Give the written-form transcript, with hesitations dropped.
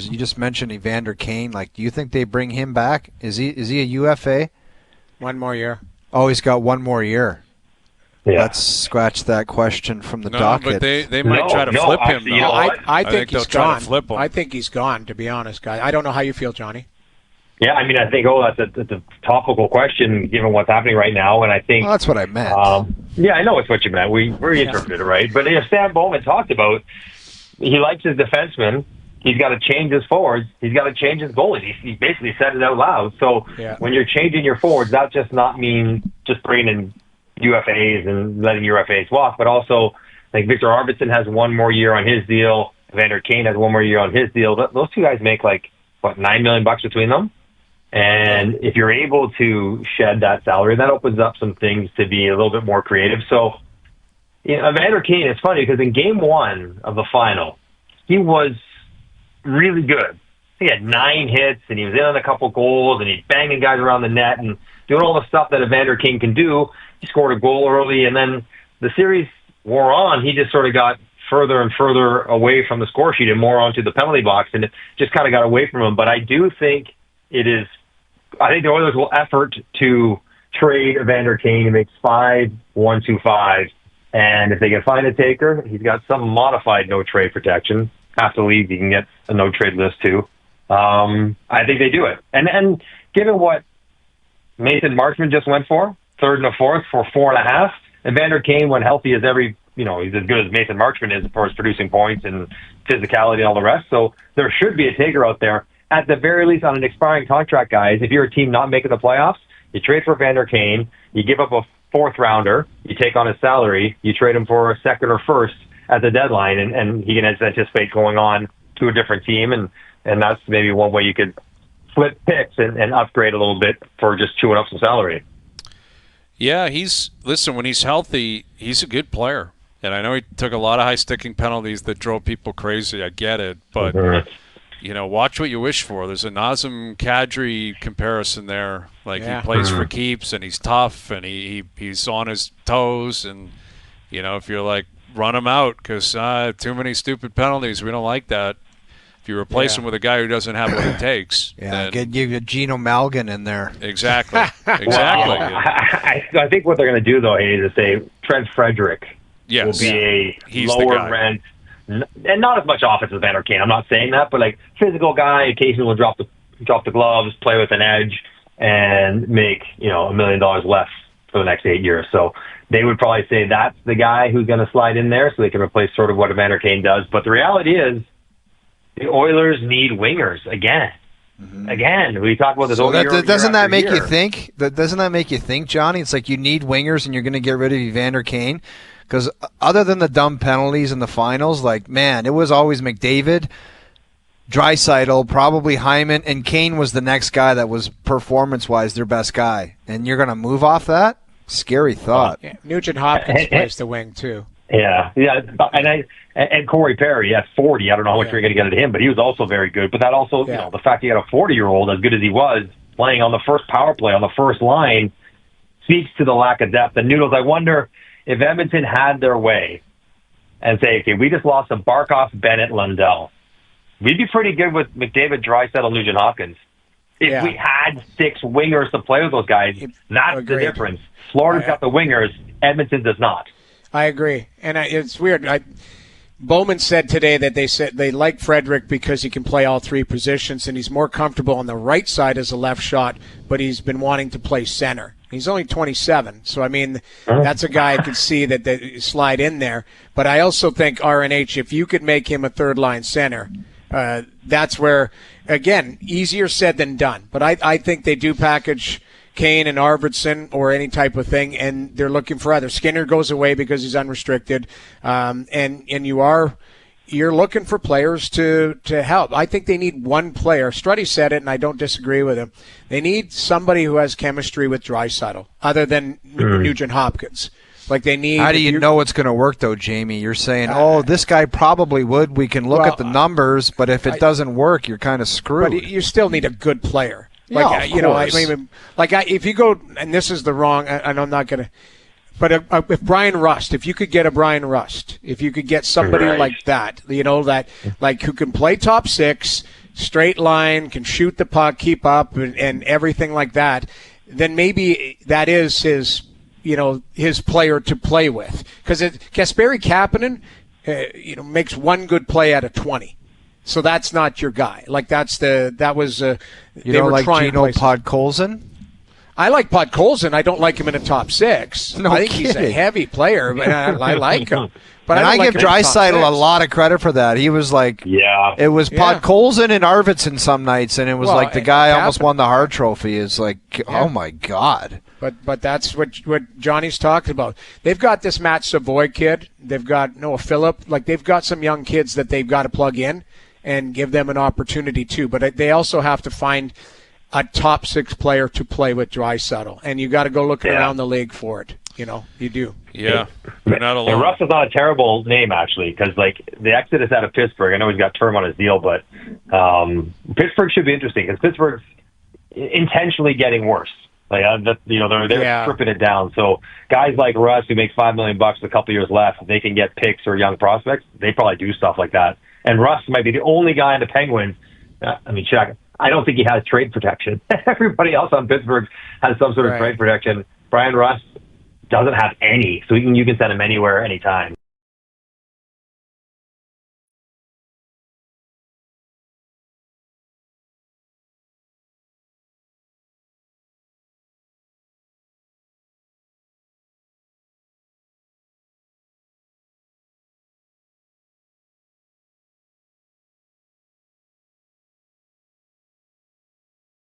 You just mentioned Evander Kane. Like, do you think they bring him back? Is he a UFA? 1 more year. Oh, he's got 1 more year. Yeah. Let's scratch that question from the docket. But they might try to flip him. Actually, you know what? I think they'll he's try gone. to flip him. I think he's gone, to be honest, guy. I don't know how you feel, Johnny. Yeah, I mean, I think, that's a topical question given what's happening right now, and I think... Well, that's what I meant. Yeah, I know it's what you meant. We interpreted it right. But Stan Bowman talked about he likes his defensemen. He's got to change his forwards. He's got to change his goalies. He basically said it out loud. So when you're changing your forwards, that just not mean just bringing in UFAs and letting UFAs walk, but also like Victor Arvidsson has 1 more year on his deal. Evander Kane has 1 more year on his deal. Those two guys make $9 million between them. And if you're able to shed that salary, that opens up some things to be a little bit more creative. So, Evander Kane, it's funny because in game 1 of the final, he was really good. He had 9 hits, and he was in on a couple goals, and he's banging guys around the net and doing all the stuff that Evander Kane can do. He scored a goal early, and then the series wore on. He just sort of got further and further away from the score sheet and more onto the penalty box, and it just kind of got away from him. But I do think the Oilers will effort to trade Evander Kane. He makes 5-1-2-5, and if they can find a taker, he's got some modified no-trade protection. Half the league, you can get a no-trade list too. I think they do it. And given what Mason Marchment just went for, 3rd and a 4th for 4.5, Evander Kane, when healthy as he's as good as Mason Marchment is as far as producing points and physicality and all the rest. So there should be a taker out there. At the very least, on an expiring contract, guys, if you're a team not making the playoffs, you trade for Evander Kane, you give up a 4th rounder, you take on his salary, you trade him for a 2nd or 1st at the deadline, and he can anticipate going on to a different team, and that's maybe one way you could flip picks and upgrade a little bit for just chewing up some salary. Yeah, when he's healthy, he's a good player. And I know he took a lot of high-sticking penalties that drove people crazy. I get it. But, watch what you wish for. There's a Nazem Kadri comparison there. Like, he plays for keeps, and he's tough, and he's on his toes. And, if you're like, run him out because too many stupid penalties, we don't like that. If you replace him with a guy who doesn't have what it takes. Get Geno Malgin in there. Exactly. Well, I think what they're going to do, though, Hayes, is say Trent Frederick will be He's lower rent, and not as much offense as Evander Kane. I'm not saying that, but like physical guy, occasionally will drop the gloves, play with an edge, and make $1 million less for the next 8 years. So they would probably say that's the guy who's going to slide in there, so they can replace sort of what Evander Kane does. But the reality is, the Oilers need wingers again. Again, we talk about this. So doesn't that make you think? Doesn't that make you think, Johnny? It's like you need wingers, and you're going to get rid of Evander Kane because other than the dumb penalties in the finals, it was always McDavid, Draisaitl, probably Hyman, and Kane was the next guy that was performance-wise their best guy. And you're going to move off that? Scary thought. Nugent Hopkins plays the wing too. Yeah, and Corey Perry at 40. I don't know how much you're going to get at him, but he was also very good. But that also, the fact he had a 40-year-old as good as he was playing on the first power play on the first line speaks to the lack of depth. And Noodles, I wonder if Edmonton had their way and say, okay, we just lost to Barkov, Bennett, Lundell. We'd be pretty good with McDavid, Draisaitl, Nugent Hopkins. If we had 6 wingers to play with those guys, that's the difference. Florida's got the wingers. Edmonton does not. I agree. And it's weird. Bowman said today that they like Frederick because he can play all 3 positions, and he's more comfortable on the right side as a left shot, but he's been wanting to play center. He's only 27, so, that's a guy I could see that they slide in there. But I also think RNH, if you could make him a third-line center, that's where, again, easier said than done. But I think they do package Kane and Arvidsson or any type of thing, and they're looking for either Skinner goes away because he's unrestricted, and you're looking for players to help. I think they need one player. Struddy said it, and I don't disagree with him. They need somebody who has chemistry with Draisaitl, other than Nugent Hopkins. Like they need. How do you know it's going to work, though, Jamie? You're saying, this guy probably would. We can look at the numbers, but if it doesn't work, you're kind of screwed. But you still need a good player. If you go, and this is the wrong, and I'm not going to, but if Brian Rust, if you could get a Brian Rust, if you could get somebody like that, who can play top 6, straight line, can shoot the puck, keep up, and everything like that, then maybe that is his player to play with. Because Kasperi Kapanen, makes one good play out of 20. So that's not your guy. Like they You were don't like trying Gino places. Podkolzin? I like Podkolzin. I don't like him in a top 6. No I think he's a kidding. heavy player, but I like him. But And I I don't like give him in the top Draisaitl a 6. lot of credit for that. He was like, Yeah. it was Yeah. Podkolzin and Arvidsson some nights, and it was Well, like the guy almost Kapanen. won the Hart Trophy. It's like, oh my God. But that's what Johnny's talking about. They've got this Matt Savoy kid. They've got Noah Phillip. Like they've got some young kids that they've got to plug in and give them an opportunity too. But they also have to find a top 6 player to play with Draisaitl, and you got to go looking around the league for it. You do. Yeah, they're not alone. And Russ is not a terrible name, actually, because the exodus out of Pittsburgh, I know he's got term on his deal, but Pittsburgh should be interesting because Pittsburgh's intentionally getting worse. They're stripping it down. So guys like Russ, who makes $5 million a couple years left, they can get picks or young prospects. They probably do stuff like that. And Russ might be the only guy in the Penguins. Check. I don't think he has trade protection. Everybody else on Pittsburgh has some sort of trade protection. Brian Russ doesn't have any, so you can send him anywhere, anytime.